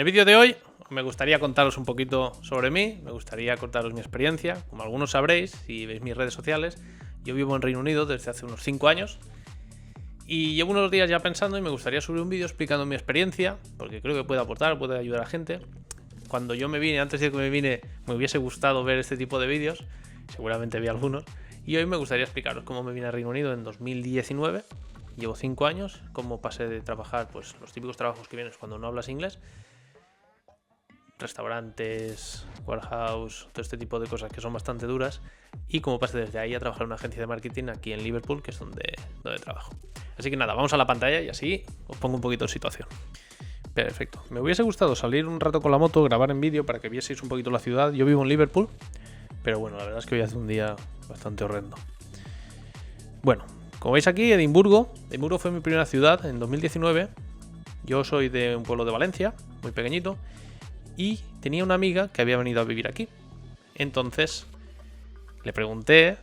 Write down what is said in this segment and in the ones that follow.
el vídeo de hoy me gustaría contaros un poquito sobre mí, me gustaría contaros mi experiencia. Como algunos sabréis, si veis mis redes sociales, yo vivo en Reino Unido desde hace unos 5 años y llevo unos días ya pensando y me gustaría subir un vídeo explicando mi experiencia, porque creo que puede aportar, puede ayudar a la gente. Cuando yo me vine, antes de que me vine, me hubiese gustado ver este tipo de vídeos, seguramente vi algunos, y hoy me gustaría explicaros cómo me vine a Reino Unido en 2019. Llevo 5 años, cómo pasé de trabajar, pues los típicos trabajos que vienes cuando no hablas inglés, restaurantes, warehouse, todo este tipo de cosas que son bastante duras, y cómo pasé desde ahí a trabajar en una agencia de marketing aquí en Liverpool, que es donde trabajo. Así que nada, vamos a la pantalla y así os pongo un poquito en situación. Perfecto. Me hubiese gustado salir un rato con la moto, grabar en vídeo para que vieseis un poquito la ciudad. Yo vivo en Liverpool, pero bueno, la verdad es que hoy hace un día bastante horrendo. Bueno, como veis aquí, Edimburgo fue mi primera ciudad en 2019. Yo soy de un pueblo de Valencia, muy pequeñito, y tenía una amiga que había venido a vivir aquí. Entonces le pregunté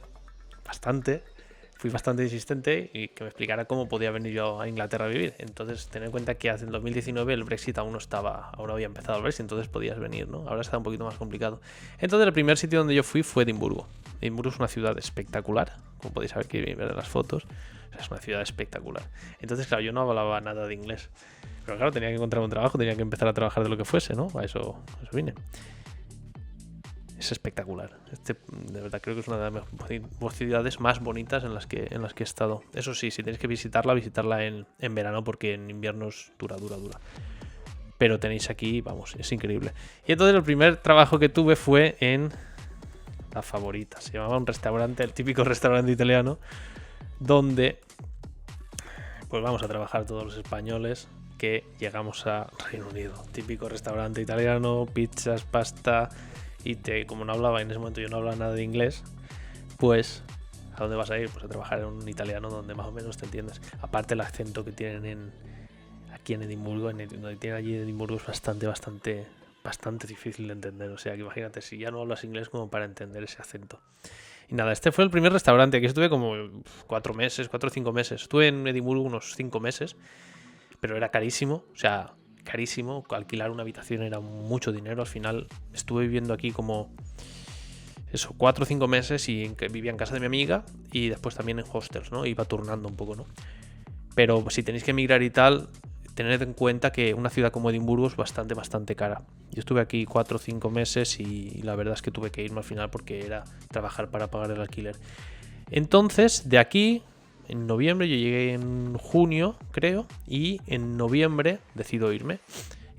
fui bastante insistente y que me explicara cómo podía venir yo a Inglaterra a vivir. Entonces, ten en cuenta que hace el 2019 el Brexit aún no había empezado el Brexit, entonces podías venir, ¿no? Ahora está un poquito más complicado. Entonces, el primer sitio donde yo fui fue Edimburgo. Edimburgo es una ciudad espectacular, como podéis ver aquí ver en las fotos. O sea, es una ciudad espectacular. Entonces, claro, yo no hablaba nada de inglés. Pero claro, tenía que encontrar un trabajo, tenía que empezar a trabajar de lo que fuese, ¿no? A eso vine. Es espectacular. De verdad, creo que es una de las ciudades más bonitas en las que he estado. Eso sí, si tenéis que visitarla en verano, porque en invierno es dura. Pero tenéis aquí, vamos, es increíble. Y entonces el primer trabajo que tuve fue en La Favorita. Se llamaba un restaurante, el típico restaurante italiano, donde pues vamos a trabajar todos los españoles que llegamos a Reino Unido. Típico restaurante italiano, pizzas, pasta. Y como no hablaba en ese momento, yo no hablaba nada de inglés, pues ¿a dónde vas a ir? Pues a trabajar en un italiano donde más o menos te entiendes. Aparte el acento que tienen aquí en Edimburgo, donde tienen allí en Edimburgo, es bastante difícil de entender. O sea, que imagínate, si ya no hablas inglés como para entender ese acento. Y nada, este fue el primer restaurante. Aquí estuve como 4 o 5 meses. Estuve en Edimburgo unos 5 meses, pero era carísimo, o sea, carísimo. Alquilar una habitación era mucho dinero. Al final estuve viviendo aquí como 4 o 5 meses y vivía en casa de mi amiga y después también en hostels, ¿no? Iba turnando un poco, ¿no? Pero si tenéis que emigrar y tal, tened en cuenta que una ciudad como Edimburgo es bastante cara. Yo estuve aquí 4 o 5 meses y la verdad es que tuve que irme al final porque era trabajar para pagar el alquiler. Entonces, de aquí, en noviembre, yo llegué en junio, creo, y en noviembre decido irme.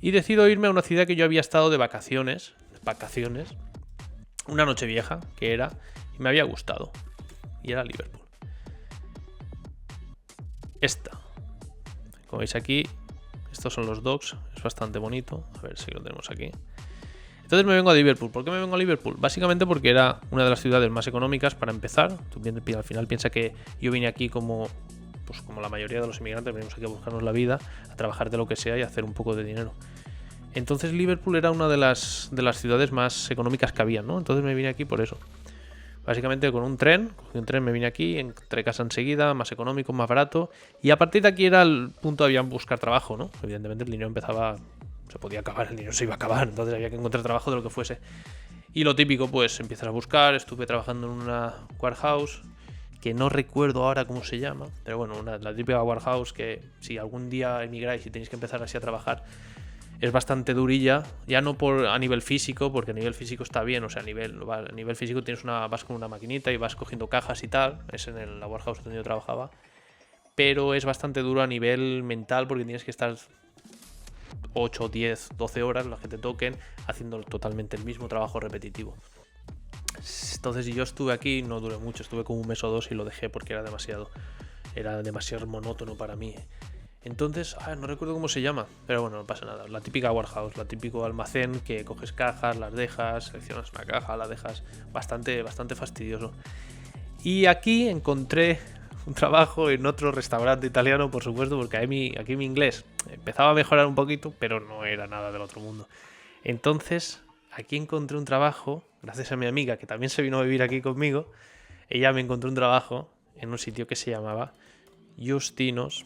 Y decido irme a una ciudad que yo había estado de vacaciones, una noche vieja, y me había gustado. Y era Liverpool. Como veis aquí, estos son los docks, es bastante bonito. A ver si lo tenemos aquí. Entonces me vengo a Liverpool. ¿Por qué me vengo a Liverpool? Básicamente porque era una de las ciudades más económicas para empezar. Tú al final piensa que yo vine aquí como la mayoría de los inmigrantes, venimos aquí a buscarnos la vida, a trabajar de lo que sea y a hacer un poco de dinero. Entonces Liverpool era una de las ciudades más económicas que había, ¿no? Entonces me vine aquí por eso. Básicamente cogí un tren, me vine aquí, entré casa enseguida, más económico, más barato. Y a partir de aquí era el punto de buscar trabajo, ¿no? Evidentemente el dinero se podía acabar, el dinero se iba a acabar, entonces había que encontrar trabajo de lo que fuese. Y lo típico, pues empiezas a buscar. Estuve trabajando en una warehouse, que no recuerdo ahora cómo se llama, pero bueno, la típica warehouse que si algún día emigráis y tenéis que empezar así a trabajar, es bastante durilla, ya no a nivel físico, porque a nivel físico está bien, o sea, a nivel físico vas con una maquinita y vas cogiendo cajas y tal, es en la warehouse donde yo trabajaba, pero es bastante duro a nivel mental porque tienes que estar 8, 10, 12 horas, las que te toquen, haciendo totalmente el mismo trabajo repetitivo. Entonces yo estuve aquí, no duré mucho, estuve como un mes o 2 y lo dejé porque era demasiado monótono para mí. Entonces, no recuerdo cómo se llama, pero bueno, no pasa nada. La típica warehouse, la típico almacén que coges cajas, las dejas, seleccionas una caja, la dejas, bastante fastidioso. Y aquí encontré un trabajo en otro restaurante italiano, por supuesto, porque aquí mi inglés empezaba a mejorar un poquito, pero no era nada del otro mundo. Entonces, aquí encontré un trabajo, gracias a mi amiga, que también se vino a vivir aquí conmigo. Ella me encontró un trabajo en un sitio que se llamaba Justino's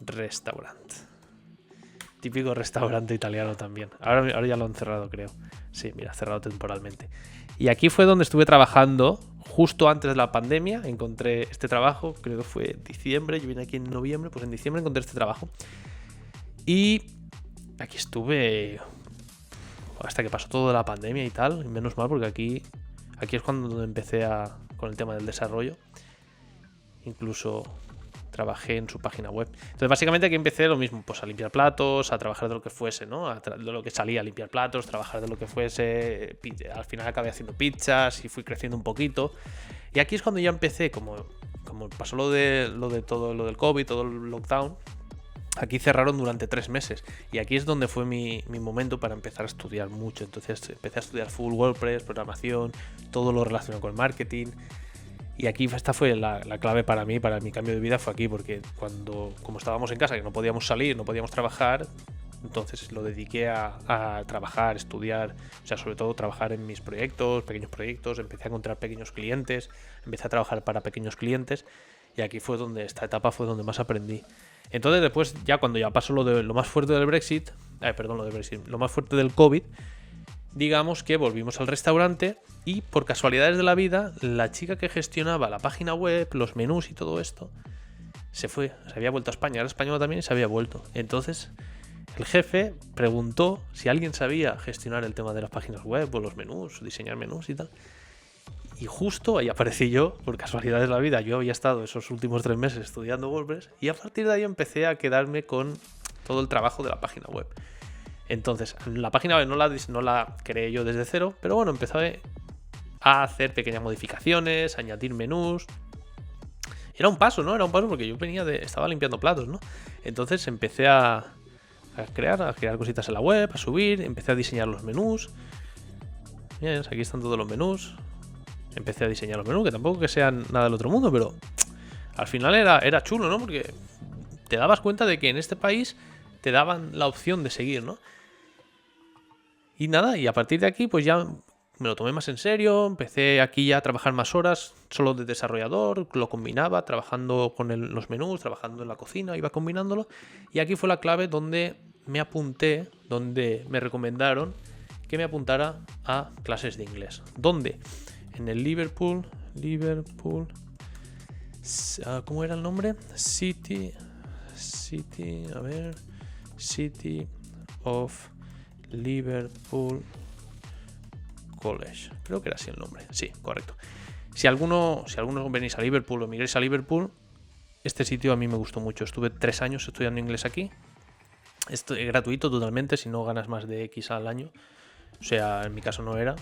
Restaurant. Típico restaurante italiano también. Ahora ya lo han cerrado, creo. Sí, mira, cerrado temporalmente. Y aquí fue donde estuve trabajando justo antes de la pandemia. Encontré este trabajo, creo que fue en diciembre. Yo vine aquí en noviembre, pues en diciembre encontré este trabajo. Y aquí estuve hasta que pasó todo de la pandemia y tal. Y menos mal, porque aquí es cuando empecé con el tema del desarrollo. Incluso trabajé en su página web. Entonces, básicamente aquí empecé lo mismo, pues a limpiar platos, a trabajar de lo que fuese, ¿no? De lo que salía, a limpiar platos, trabajar de lo que fuese. Al final acabé haciendo pizzas y fui creciendo un poquito. Y aquí es cuando ya empecé, como pasó lo de todo lo del COVID, todo el lockdown. Aquí cerraron durante 3 meses y aquí es donde fue mi momento para empezar a estudiar mucho. Entonces empecé a estudiar full WordPress, programación, todo lo relacionado con marketing. Y aquí esta fue la clave para mí, para mi cambio de vida fue aquí, porque como estábamos en casa, que no podíamos salir, no podíamos trabajar, entonces lo dediqué a trabajar, estudiar, o sea, sobre todo trabajar en mis proyectos, pequeños proyectos, empecé a encontrar pequeños clientes, empecé a trabajar para pequeños clientes y aquí fue donde, esta etapa fue donde más aprendí. Entonces después, ya cuando ya pasó lo más fuerte del Brexit, lo más fuerte del COVID, digamos que volvimos al restaurante y por casualidades de la vida, la chica que gestionaba la página web, los menús y todo esto, se había vuelto a España, era española también y se había vuelto. Entonces el jefe preguntó si alguien sabía gestionar el tema de las páginas web o los menús, diseñar menús y tal. Y justo ahí aparecí yo, por casualidades de la vida. Yo había estado esos últimos 3 meses estudiando WordPress y a partir de ahí empecé a quedarme con todo el trabajo de la página web. Entonces, la página web no la creé yo desde cero, pero bueno, empecé a hacer pequeñas modificaciones, añadir menús. Era un paso, ¿no? Era un paso porque yo estaba limpiando platos, ¿no? Entonces empecé a crear cositas en la web, a subir, empecé a diseñar los menús. Bien, aquí están todos los menús. Empecé a diseñar los menús, que tampoco que sean nada del otro mundo, pero al final era chulo, ¿no? Porque te dabas cuenta de que en este país te daban la opción de seguir, ¿no? Y nada, y a partir de aquí pues ya me lo tomé más en serio, empecé aquí ya a trabajar más horas solo de desarrollador, lo combinaba trabajando con los menús, trabajando en la cocina, iba combinándolo. Y aquí fue la clave donde me apunté, donde me recomendaron que me apuntara a clases de inglés. ¿Dónde? En el Liverpool, ¿cómo era el nombre? City of Liverpool College. Creo que era así el nombre. Sí, correcto. Si alguno venís a Liverpool o migréis a Liverpool, este sitio a mí me gustó mucho. Estuve 3 años estudiando inglés aquí. Esto es gratuito totalmente si no ganas más de X al año. O sea, en mi caso no era.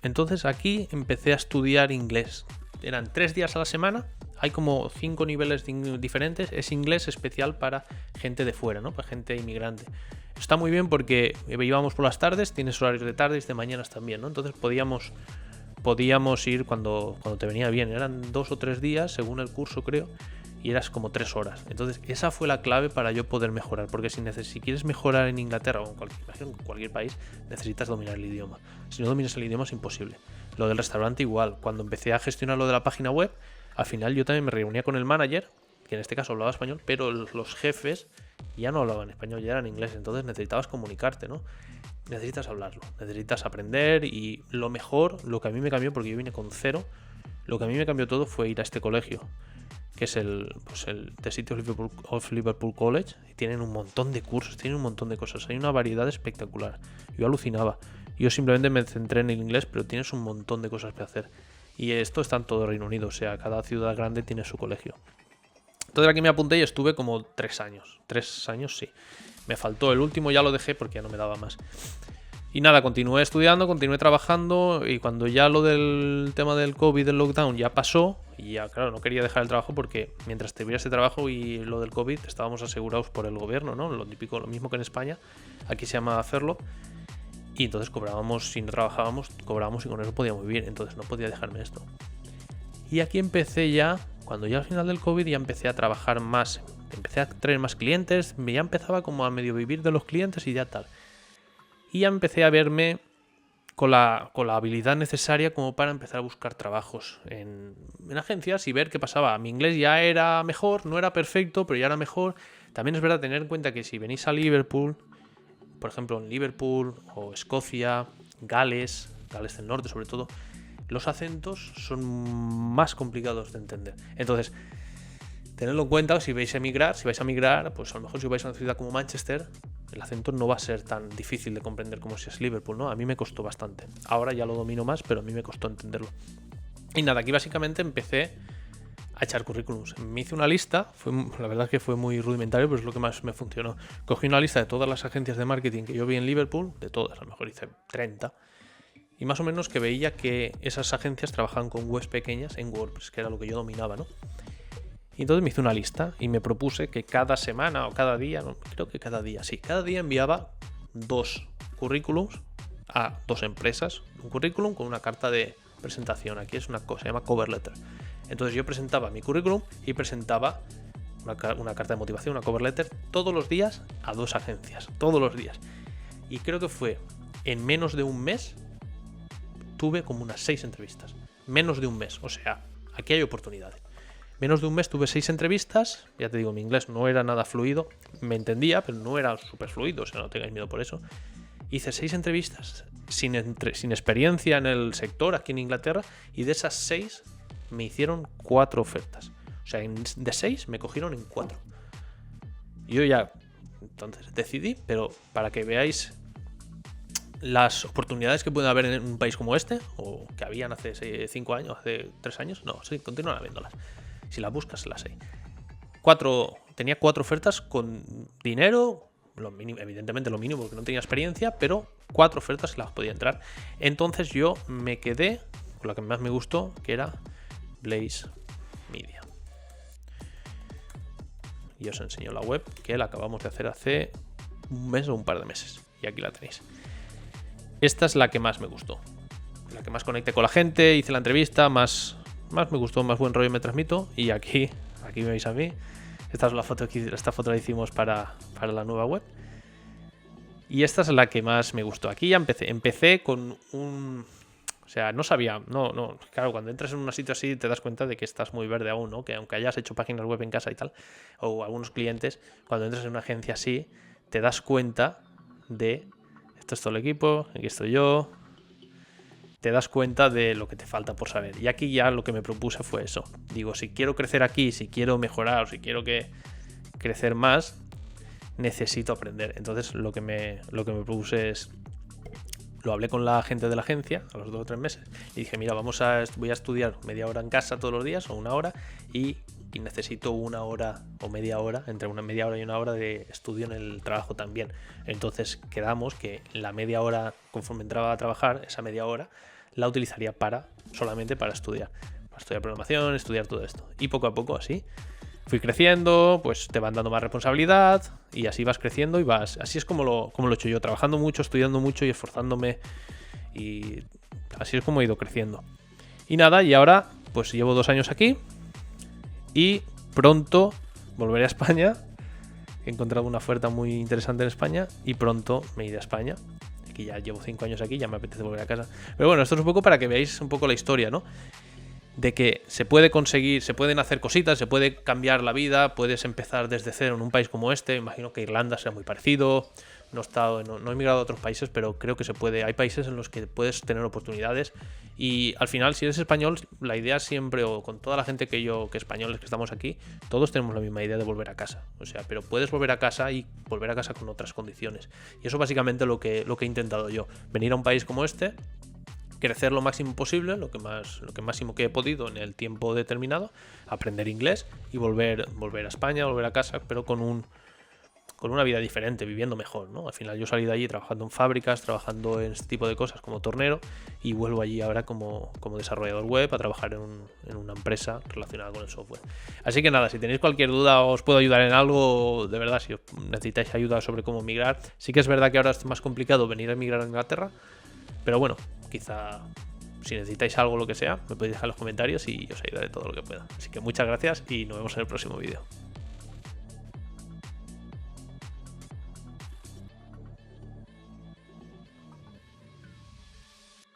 Entonces aquí empecé a estudiar inglés. Eran 3 días a la semana. Hay como 5 niveles diferentes. Es inglés especial para gente de fuera, ¿no? Para gente inmigrante. Está muy bien porque íbamos por las tardes, tienes horarios de tardes y de mañanas también, ¿no? Entonces podíamos ir cuando te venía bien. Eran 2 o 3 días según el curso, creo, y eras como 3 horas. Entonces esa fue la clave para yo poder mejorar, porque si quieres mejorar en Inglaterra o en cualquier país, necesitas dominar el idioma. Si no dominas el idioma es imposible. Lo del restaurante igual. Cuando empecé a gestionar lo de la página web, al final yo también me reunía con el manager, que en este caso hablaba español, pero los jefes ya no hablaban español, ya eran inglés. Entonces necesitabas comunicarte, ¿no? Necesitas hablarlo, necesitas aprender. Y lo que a mí me cambió, porque yo vine con 0, lo que a mí me cambió todo fue ir a este colegio, que es el The City of Liverpool College, y tienen un montón de cursos, tienen un montón de cosas, hay una variedad espectacular. Yo alucinaba. Yo simplemente me centré en el inglés, pero tienes un montón de cosas que hacer. Y esto está en todo Reino Unido, o sea, cada ciudad grande tiene su colegio. Entonces aquí me apunté y estuve como 3 años. 3 años, sí. Me faltó el último, ya lo dejé porque ya no me daba más. Y nada, continué estudiando, continué trabajando, y cuando ya lo del tema del COVID, del lockdown, ya pasó, y ya, claro, no quería dejar el trabajo porque mientras tuviera ese trabajo y lo del COVID, estábamos asegurados por el gobierno, ¿no? Lo típico, lo mismo que en España, aquí se llama hacerlo, y entonces cobrábamos, si no trabajábamos, cobrábamos y con eso podíamos vivir, entonces no podía dejarme esto. Y aquí empecé ya, cuando ya al final del COVID, ya empecé a trabajar más, empecé a traer más clientes, ya empezaba como a medio vivir de los clientes y ya tal. Y ya empecé a verme con la habilidad necesaria como para empezar a buscar trabajos en agencias y ver qué pasaba. Mi inglés ya era mejor, no era perfecto, pero ya era mejor. También es verdad tener en cuenta que si venís a Liverpool, por ejemplo, en Liverpool o Escocia, Gales del Norte sobre todo, los acentos son más complicados de entender. Entonces, tenedlo en cuenta si vais a migrar, pues a lo mejor si vais a una ciudad como Manchester, el acento no va a ser tan difícil de comprender como si es Liverpool, ¿no? A mí me costó bastante. Ahora ya lo domino más, pero a mí me costó entenderlo. Y nada, aquí básicamente empecé a echar currículums. Me hice una lista, la verdad es que fue muy rudimentario, pero es lo que más me funcionó. Cogí una lista de todas las agencias de marketing que yo vi en Liverpool, de todas, a lo mejor hice 30, y más o menos que veía que esas agencias trabajaban con webs pequeñas en WordPress, que era lo que yo dominaba, ¿no? Y entonces me hice una lista y me propuse que cada semana o cada día, no, creo que cada día enviaba 2 currículums a 2 empresas. Un currículum con una carta de presentación. Aquí es una cosa, se llama cover letter. Entonces yo presentaba mi currículum y presentaba una carta de motivación, una cover letter, todos los días a 2 agencias. Todos los días. Y creo que fue en menos de un mes, tuve como unas 6 entrevistas. Menos de un mes. O sea, aquí hay oportunidades. Menos de un mes tuve 6 entrevistas. Ya te digo, mi inglés no era nada fluido. Me entendía, pero no era súper fluido. O sea, no tengáis miedo por eso. Hice 6 entrevistas sin experiencia en el sector aquí en Inglaterra. Y de esas 6 me hicieron 4 ofertas. O sea, de 6 me cogieron en 4. Y yo ya entonces decidí, pero para que veáis las oportunidades que pueden haber en un país como este, o que habían hace 5 años, hace 3 años, no, sí, continúan habiéndolas. Si las buscas, las hay. Tenía 4 ofertas con dinero, evidentemente lo mínimo porque no tenía experiencia, pero 4 ofertas las podía entrar. Entonces yo me quedé con la que más me gustó, que era Blaze Media. Y os enseño la web, que la acabamos de hacer hace un mes o un par de meses. Y aquí la tenéis. Esta es la que más me gustó. La que más conecté con la gente, hice la entrevista, más me gustó, más buen rollo me transmito. Y aquí me veis a mí. Esta foto la hicimos para la nueva web. Y esta es la que más me gustó. Aquí ya empecé con un... O sea, no sabía, claro, cuando entras en un sitio así te das cuenta de que estás muy verde aún, ¿no? Que aunque hayas hecho páginas web en casa y tal, o algunos clientes, cuando entras en una agencia así, te das cuenta de... Esto es todo el equipo, aquí estoy yo. Te das cuenta de lo que te falta por saber. Y aquí ya lo que me propuse fue eso. Digo, si quiero crecer aquí, si quiero mejorar, o si quiero crecer más, necesito aprender. Entonces lo que me propuse es... Lo hablé con la gente de la agencia a los 2 o 3 meses y dije, mira, voy a estudiar media hora en casa todos los días o 1 hora y necesito 1 hora o media hora, entre una media hora y 1 hora de estudio en el trabajo también. Entonces quedamos que la media hora, conforme entraba a trabajar, esa media hora la utilizaría solamente para estudiar programación, estudiar todo esto. Y poco a poco así fui creciendo, pues te van dando más responsabilidad y así vas creciendo y así es como lo he hecho yo, trabajando mucho, estudiando mucho y esforzándome, y así es como he ido creciendo. Y nada, y ahora pues llevo 2 años aquí y pronto volveré a España. He encontrado una oferta muy interesante en España y pronto me iré a España. Aquí ya llevo 5 años aquí, ya me apetece volver a casa. Pero bueno, esto es un poco para que veáis un poco la historia, ¿no? De que se puede conseguir, se pueden hacer cositas, se puede cambiar la vida, puedes empezar desde cero en un país como este. Imagino que Irlanda sea muy parecido. No he migrado a otros países, pero creo que se puede. Hay países en los que puedes tener oportunidades y al final, si eres español, la idea siempre, o con toda la gente que españoles que estamos aquí, todos tenemos la misma idea de volver a casa. O sea, pero puedes volver a casa y volver a casa con otras condiciones. Y eso básicamente lo que he intentado yo. Venir a un país como este, crecer lo máximo posible, lo que máximo que he podido en el tiempo determinado, aprender inglés y volver a España, volver a casa, pero con una vida diferente, viviendo mejor, ¿no? Al final yo salí de allí trabajando en fábricas, trabajando en este tipo de cosas como tornero, y vuelvo allí ahora como desarrollador web a trabajar en una empresa relacionada con el software. Así que nada, si tenéis cualquier duda, os puedo ayudar en algo, de verdad, si os necesitáis ayuda sobre cómo migrar. Sí que es verdad que ahora es más complicado venir a migrar a Inglaterra, pero bueno, quizá si necesitáis algo, lo que sea, me podéis dejar en los comentarios y os ayudaré todo lo que pueda. Así que muchas gracias y nos vemos en el próximo vídeo.